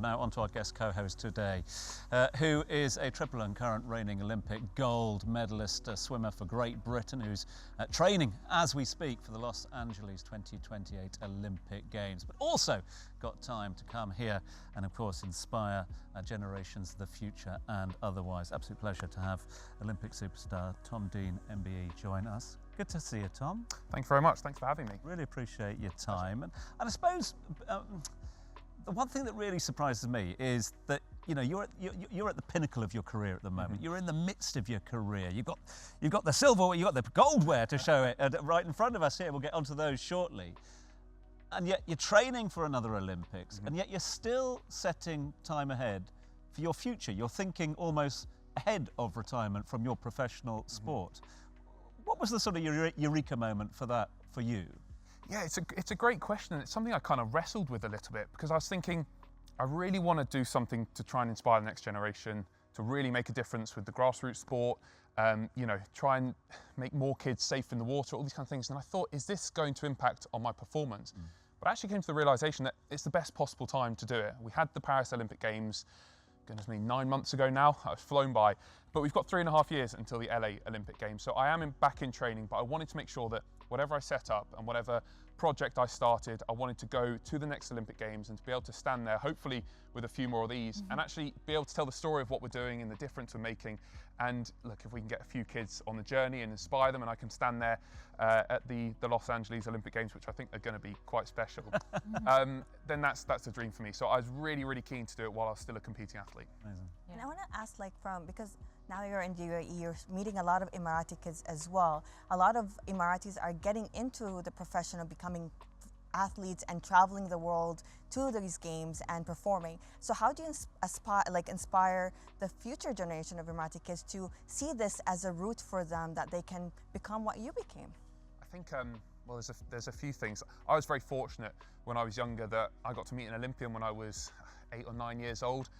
Now on to our guest co-host today, who is a triple and current reigning Olympic gold medalist, a swimmer for Great Britain, who's training as we speak for the Los Angeles 2028 Olympic Games, but also got time to come here and of course inspire generations of the future and otherwise. Absolute pleasure to have Olympic superstar Tom Dean MBE join us. Good to see you, Tom. Thanks very much. Thanks for having me. Really appreciate your time. And I suppose the one thing that really surprises me is that you're at the pinnacle of your career at the moment. Mm-hmm. You're in the midst of your career. You've got the silverware, you've got the goldware to show it right in front of us here. We'll get onto those shortly. And yet you're training for another Olympics, mm-hmm. and yet you're still setting time ahead for your future. You're thinking almost ahead of retirement from your professional sport. Mm-hmm. What was the sort of eureka moment for that for you? Yeah, it's a great question, and it's something I kind of wrestled with a little bit, because I was thinking I really want to do something to try and inspire the next generation, to really make a difference with the grassroots sport, try and make more kids safe in the water, all these kind of things. And I thought, is this going to impact on my performance? Mm. But I actually came to the realization that it's the best possible time to do it. We had the Paris Olympic Games, goodness me, 9 months ago now. I've flown by, but we've got 3.5 years until the LA Olympic Games. So I am back in training, but I wanted to make sure that whatever I set up and whatever project I started, I wanted to go to the next Olympic Games and to be able to stand there, hopefully with a few more of these, mm-hmm. and actually be able to tell the story of what we're doing and the difference we're making. And look, if we can get a few kids on the journey and inspire them, and I can stand there at the Los Angeles Olympic Games, which I think are going to be quite special, then that's a dream for me. So I was really, really keen to do it while I was still a competing athlete. Amazing. Yeah. And I want to ask, because now you're in the UAE, you're meeting a lot of Emirati kids as well. A lot of Emiratis are getting into the profession of becoming athletes and traveling the world to these games and performing. So how do you inspire the future generation of Emirati kids to see this as a route for them, that they can become what you became? I think well, there's a few things. I was very fortunate when I was younger that I got to meet an Olympian when I was 8 or 9 years old.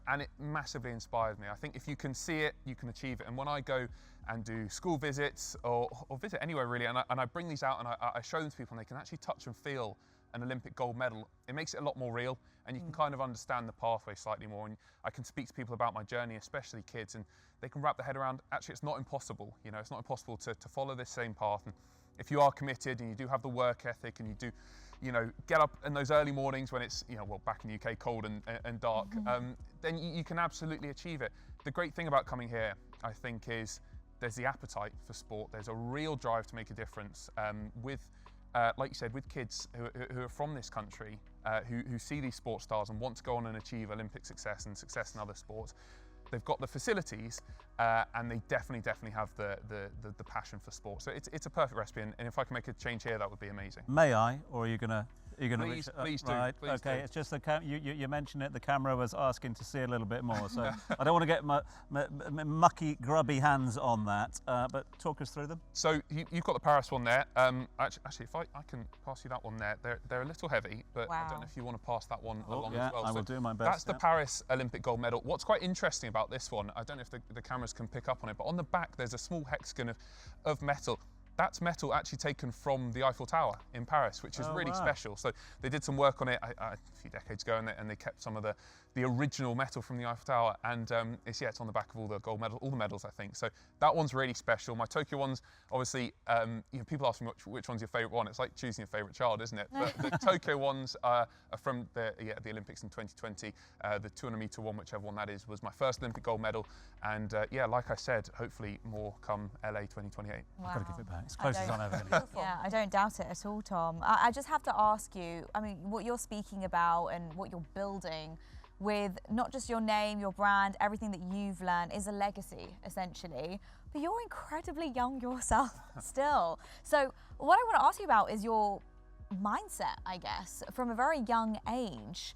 And it massively inspired me. I think if you can see it, you can achieve it. And when I go and do school visits or visit anywhere really, and I bring these out and I show them to people and they can actually touch and feel an Olympic gold medal, it makes it a lot more real, and you can kind of understand the pathway slightly more. And I can speak to people about my journey, especially kids, and they can wrap their head around, actually it's not impossible. It's not impossible to follow this same path. And if you are committed and you do have the work ethic and you do get up in those early mornings when it's, back in the UK, cold and dark, mm-hmm. Then you can absolutely achieve it. The great thing about coming here, I think, is there's the appetite for sport. There's a real drive to make a difference like you said, with kids who are from this country, who see these sports stars and want to go on and achieve Olympic success and success in other sports. They've got the facilities, and they definitely have the passion for sport. So it's a perfect recipe, and if I can make a change here, that would be amazing. May I, or are you gonna? Please do. Right. Please okay. do. It's just you mentioned it. The camera was asking to see a little bit more, so I don't want to get my mucky, grubby hands on that. But talk us through them. So you've got the Paris one there. Actually, if I can pass you that one there. They're a little heavy, but wow. I don't know if you want to pass that one along as well. I will do my best. That's the Paris Olympic gold medal. What's quite interesting about this one, I don't know if the cameras can pick up on it, but on the back there's a small hexagon of metal. That's metal actually taken from the Eiffel Tower in Paris, which is really special. So they did some work on it a few decades ago, and they kept some of the original metal from the Eiffel Tower, and it's on the back of all the gold medals, all the medals, I think. So that one's really special. My Tokyo ones, obviously, people ask me which one's your favourite one. It's like choosing your favourite child, isn't it? But the Tokyo ones are from the Olympics in 2020. The 200-metre one, whichever one that is, was my first Olympic gold medal. And like I said, hopefully more come LA 2028. Wow. I've got to give it back. It's close as on ever. Yeah, I don't doubt it at all, Tom. I just have to ask you, what you're speaking about and what you're building with not just your name, your brand, everything that you've learned is a legacy, essentially. But you're incredibly young yourself still. So what I want to ask you about is your mindset, I guess, from a very young age.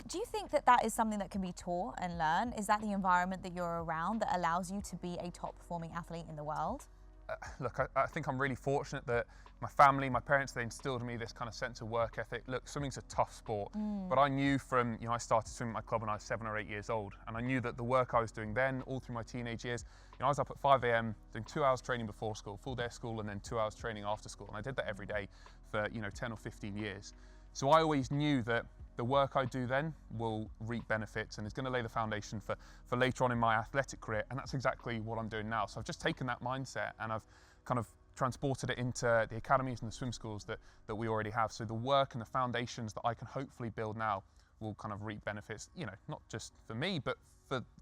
Do you think that is something that can be taught and learned? Is that the environment that you're around that allows you to be a top performing athlete in the world? Look, I think I'm really fortunate that my family, my parents, they instilled in me this kind of sense of work ethic. Look, swimming's a tough sport, but I knew from, I started swimming at my club when I was 7 or 8 years old, and I knew that the work I was doing then, all through my teenage years, I was up at 5 a.m. doing 2 hours training before school, full day of school, and then 2 hours training after school, and I did that every day for 10 or 15 years. So I always knew that the work I do then will reap benefits and is going to lay the foundation for later on in my athletic career, and that's exactly what I'm doing now. So I've just taken that mindset and I've kind of transported it into the academies and the swim schools that we already have. So the work and the foundations that I can hopefully build now will kind of reap benefits, you know, not just for me, but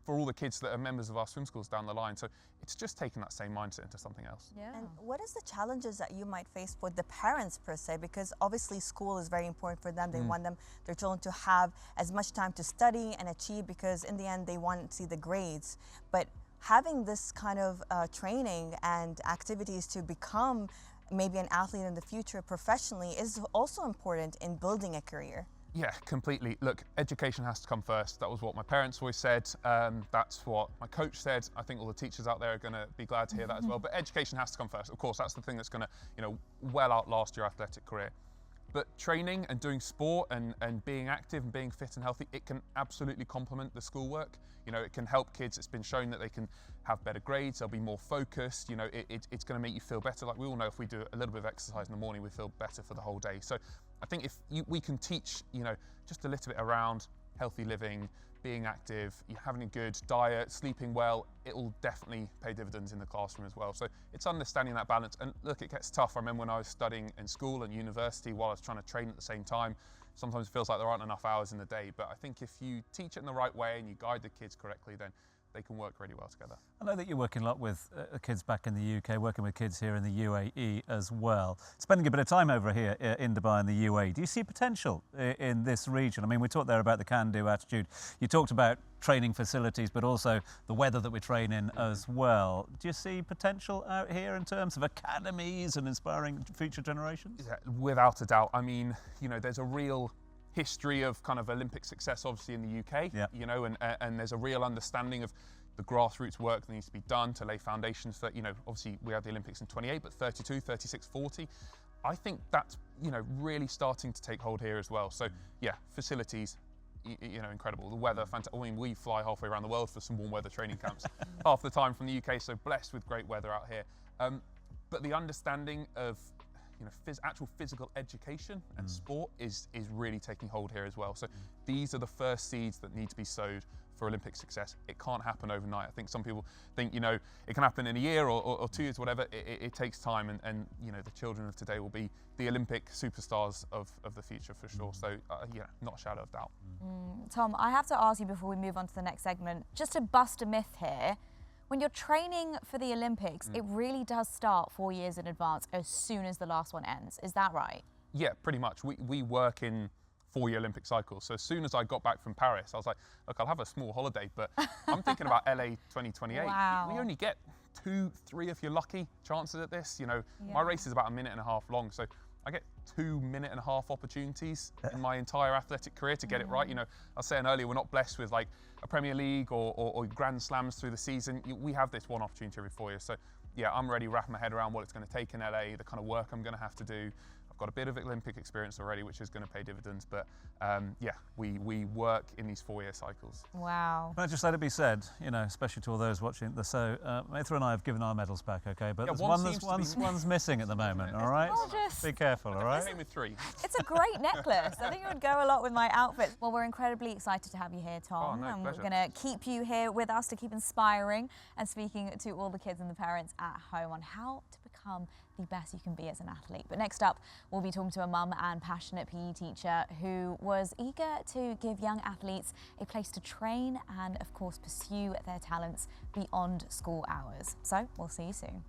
for all the kids that are members of our swim schools down the line. So it's just taking that same mindset into something else. Yeah. And what is the challenges that you might face for the parents per se? Because obviously school is very important for them. They want their children to have as much time to study and achieve, because in the end they want to see the grades. But having this kind of training and activities to become maybe an athlete in the future professionally is also important in building a career. Yeah, completely. Look, education has to come first. That was what my parents always said. That's what my coach said. I think all the teachers out there are going to be glad to hear that as well. But education has to come first. Of course, that's the thing that's going to, you know, well outlast your athletic career. But training and doing sport and being active and being fit and healthy, it can absolutely complement the schoolwork. You know, it can help kids. It's been shown that they can have better grades, they'll be more focused. You know, it's going to make you feel better. Like we all know, if we do a little bit of exercise in the morning, we feel better for the whole day. So I think if we can teach, you know, just a little bit around healthy living, being active, having a good diet, sleeping well, it will definitely pay dividends in the classroom as well. So it's understanding that balance. And look, it gets tough. I remember when I was studying in school and university while I was trying to train at the same time, sometimes it feels like there aren't enough hours in the day. But I think if you teach it in the right way and you guide the kids correctly, then they can work really well together. I know that you're working a lot with kids back in the UK, working with kids here in the UAE as well. Spending a bit of time over here in Dubai and the UAE. Do you see potential in this region? I mean, we talked there about the can-do attitude. You talked about training facilities, but also the weather that we train in as well. Do you see potential out here in terms of academies and inspiring future generations? Yeah, without a doubt. I mean, you know, there's a real history of kind of Olympic success obviously in the UK, you know, and there's a real understanding of the grassroots work that needs to be done to lay foundations for, you know, obviously we have the Olympics in 28, but 32, 36, 40. I think that's, you know, really starting to take hold here as well. So yeah, facilities, you know, incredible. The weather, fantastic. I mean, we fly halfway around the world for some warm weather training camps half the time from the UK, so blessed with great weather out here. But the understanding of, you know, actual physical education and sport is really taking hold here as well. So these are the first seeds that need to be sowed for Olympic success. It can't happen overnight. I think some people think, you know, it can happen in a year or 2 years, whatever. It takes time, and you know, the children of today will be the Olympic superstars of the future for sure. So yeah, not a shadow of doubt. Tom, I have to ask you before we move on to the next segment, just to bust a myth here. When you're training for the Olympics, it really does start 4 years in advance as soon as the last one ends. Is that right? Yeah, pretty much. We work in 4-year Olympic cycles. So as soon as I got back from Paris, I was like, look, I'll have a small holiday, but I'm thinking about LA 2028. Wow. We only get 2, 3 if you're lucky chances at this. You know, my race is about 1.5 minutes long. So I get 2 minute-and-a-half opportunities in my entire athletic career to get it right. You know, I was saying earlier, we're not blessed with like a Premier League or Grand Slams through the season. We have this one opportunity every 4 years. So yeah, I'm already wrapping my head around what it's going to take in LA, the kind of work I'm going to have to do. I've got a bit of Olympic experience already, which is going to pay dividends. But yeah, we work in these 4-year cycles. Wow. Can I just let it be said, you know, especially to all those watching the show, Maithra and I have given our medals back, okay? But Yeah, there's one's missing at the moment, all right? Gorgeous. Be careful, all right? I came with 3. It's a great necklace. I think it would go a lot with my outfit. Well, we're incredibly excited to have you here, Tom. Oh, no, and we're pleasure. going to keep you here with us to keep inspiring and speaking to all the kids and the parents at home on how to become the best you can be as an athlete. But next up, we'll be talking to a mum and passionate PE teacher who was eager to give young athletes a place to train and, of course, pursue their talents beyond school hours. So we'll see you soon.